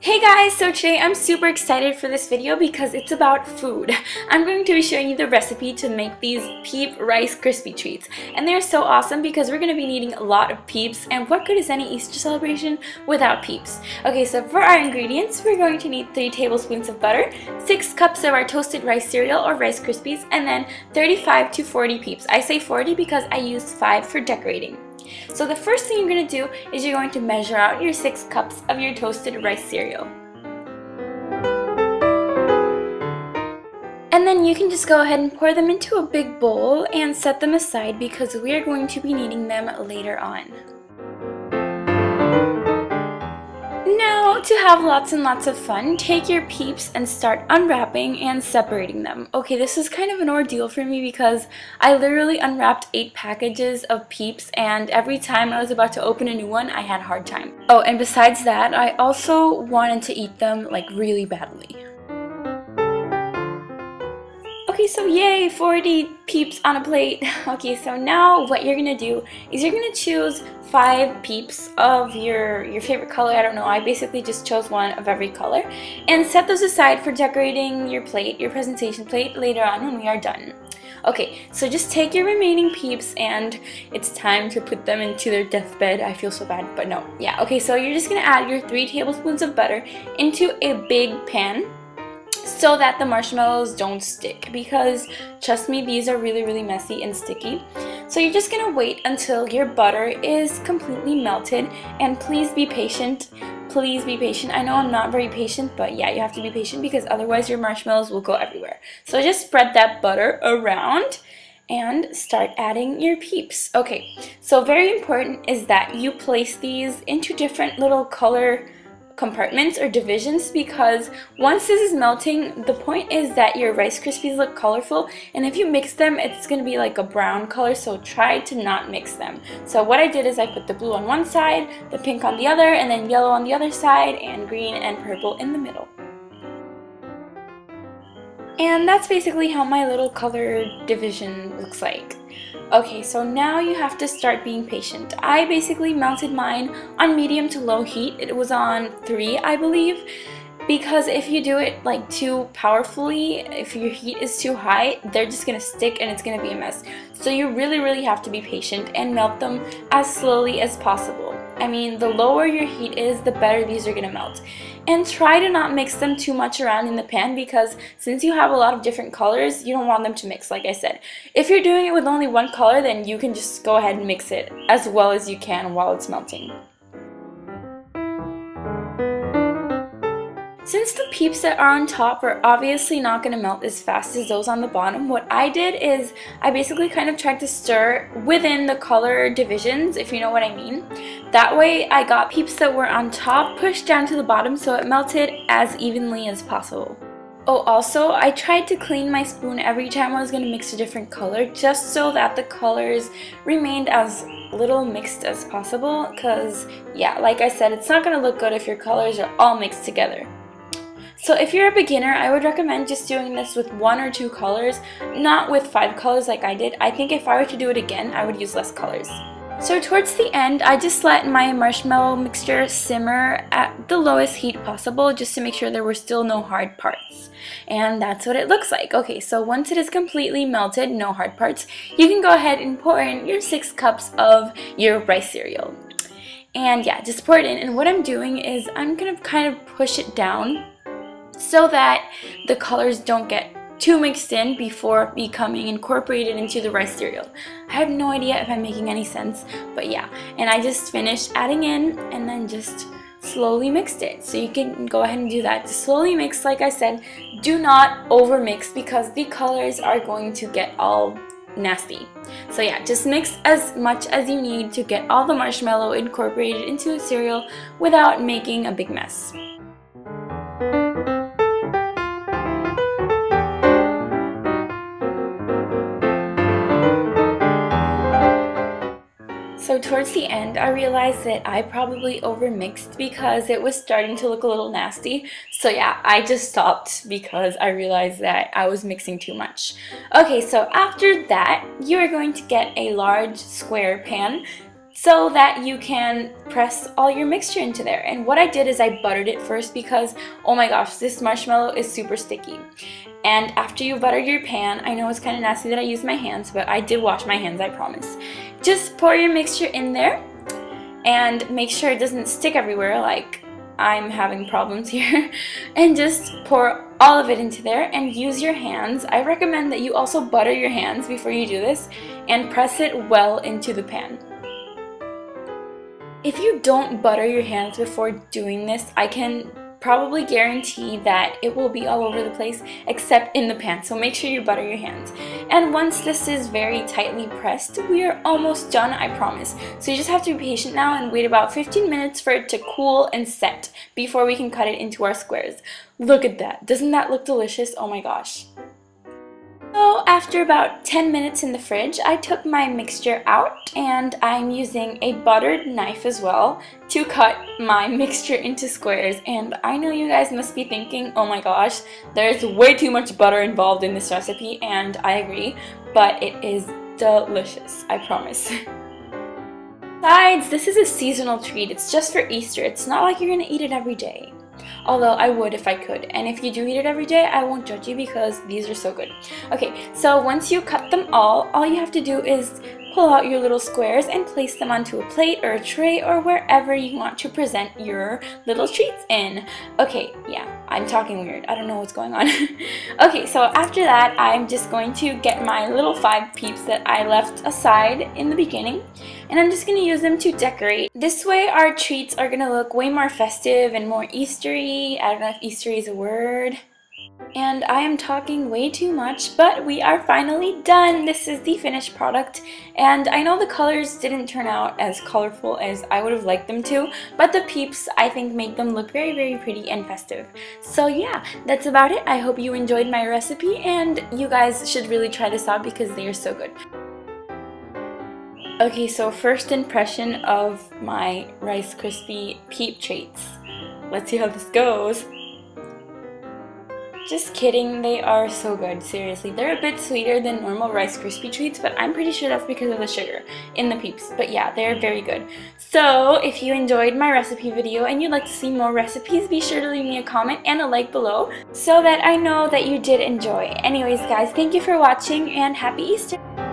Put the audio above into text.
Hey guys, so today I'm super excited for this video because it's about food. I'm going to be showing you the recipe to make these Peep Rice Krispie treats. And they're so awesome because we're going to be needing a lot of Peeps, and what good is any Easter celebration without Peeps? Okay, so for our ingredients, we're going to need 3 tablespoons of butter, 6 cups of our toasted rice cereal or Rice Krispies, and then 35 to 40 Peeps. I say 40 because I used 5 for decorating. So the first thing you're going to do is you're going to measure out your 6 cups of your toasted rice cereal. And then you can just go ahead and pour them into a big bowl and set them aside because we are going to be needing them later on. Now, to have lots and lots of fun, take your Peeps and start unwrapping and separating them. Okay, this is kind of an ordeal for me because I literally unwrapped 8 packages of Peeps, and every time I was about to open a new one, I had a hard time. Oh, and besides that, I also wanted to eat them like really badly. Okay, so yay, 40 Peeps on a plate. Okay, so now what you're gonna do is you're gonna choose 5 Peeps of your favorite color. I don't know, I basically just chose one of every color, and set those aside for decorating your plate, your presentation plate, later on when we are done. Okay, so just take your remaining Peeps and it's time to put them into their deathbed. I feel so bad, but no. Yeah, okay, so you're just gonna add your 3 tablespoons of butter into a big pan so that the marshmallows don't stick, because trust me, these are really messy and sticky. So you're just gonna wait until your butter is completely melted, and please be patient. Please be patient. I know I'm not very patient, but yeah, you have to be patient because otherwise your marshmallows will go everywhere. So just spread that butter around and start adding your Peeps. Okay, so very important is that you place these into different little color compartments or divisions, because once this is melting, the point is that your Rice Krispies look colorful, and if you mix them, it's going to be like a brown color, so try to not mix them. So what I did is I put the blue on one side, the pink on the other, and then yellow on the other side, and green and purple in the middle. And that's basically how my little color division looks like. Okay, so now you have to start being patient. I basically melted mine on medium to low heat. It was on 3, I believe, because if you do it like too powerfully, if your heat is too high, they're just gonna stick and it's gonna be a mess. So you really have to be patient and melt them as slowly as possible. I mean, the lower your heat is, the better these are gonna melt. And try to not mix them too much around in the pan, because since you have a lot of different colors, you don't want them to mix, like I said. If you're doing it with only one color, then you can just go ahead and mix it as well as you can while it's melting. Since the Peeps that are on top are obviously not going to melt as fast as those on the bottom, what I did is I basically kind of tried to stir within the color divisions, if you know what I mean. That way I got Peeps that were on top pushed down to the bottom so it melted as evenly as possible. Oh, also, I tried to clean my spoon every time I was going to mix a different color, just so that the colors remained as little mixed as possible, because yeah, like I said, it's not going to look good if your colors are all mixed together. So if you're a beginner, I would recommend just doing this with 1 or 2 colors, not with 5 colors like I did. I think if I were to do it again, I would use less colors. So towards the end, I just let my marshmallow mixture simmer at the lowest heat possible, just to make sure there were still no hard parts. And that's what it looks like. Okay, so once it is completely melted, no hard parts, you can go ahead and pour in your 6 cups of your rice cereal. And yeah, just pour it in. And what I'm doing is I'm going to kind of push it down so that the colors don't get too mixed in before becoming incorporated into the rice cereal. I have no idea if I'm making any sense, but yeah. And I just finished adding in and then just slowly mixed it. So you can go ahead and do that. Just slowly mix, like I said. Do not over mix because the colors are going to get all nasty. So yeah, just mix as much as you need to get all the marshmallow incorporated into the cereal without making a big mess. So towards the end, I realized that I probably overmixed because it was starting to look a little nasty. So yeah, I just stopped because I realized that I was mixing too much. Okay, so after that, you are going to get a large square pan. so that you can press all your mixture into there. And what I did is I buttered it first because, oh my gosh, this marshmallow is super sticky. And after you butter your pan, I know it's kind of nasty that I used my hands, but I did wash my hands, I promise. Just pour your mixture in there and make sure it doesn't stick everywhere like I'm having problems here. And just pour all of it into there and use your hands. I recommend that you also butter your hands before you do this and press it well into the pan. If you don't butter your hands before doing this, I can probably guarantee that it will be all over the place except in the pan, so make sure you butter your hands. And once this is very tightly pressed, we are almost done, I promise. So you just have to be patient now and wait about 15 minutes for it to cool and set before we can cut it into our squares. Look at that. Doesn't that look delicious? Oh my gosh. So after about 10 minutes in the fridge, I took my mixture out and I'm using a buttered knife as well to cut my mixture into squares. And I know you guys must be thinking, oh my gosh, there's way too much butter involved in this recipe, and I agree, but it is delicious, I promise. Besides, this is a seasonal treat. It's just for Easter. It's not like you're gonna eat it every day. Although I would if I could, and if you do eat it every day, I won't judge you because these are so good. Okay, so once you cut them all you have to do is pull out your little squares and place them onto a plate or a tray or wherever you want to present your little treats in. Okay, yeah, I'm talking weird. I don't know what's going on. Okay, so after that, I'm just going to get my little 5 Peeps that I left aside in the beginning, and I'm just going to use them to decorate. This way our treats are going to look way more festive and more Eastery. I don't know if Eastery is a word. And I am talking way too much, but we are finally done. This is the finished product, and I know the colors didn't turn out as colorful as I would have liked them to, but the Peeps I think make them look very, very pretty and festive. So yeah, that's about it. I hope you enjoyed my recipe, and you guys should really try this out because they are so good. Okay, so first impression of my Rice Krispie Peep treats. Let's see how this goes. Just kidding, they are so good, seriously. They're a bit sweeter than normal Rice Krispie treats, but I'm pretty sure that's because of the sugar in the Peeps. But yeah, they're very good. So if you enjoyed my recipe video and you'd like to see more recipes, be sure to leave me a comment and a like below so that I know that you did enjoy. Anyways guys, thank you for watching and happy Easter!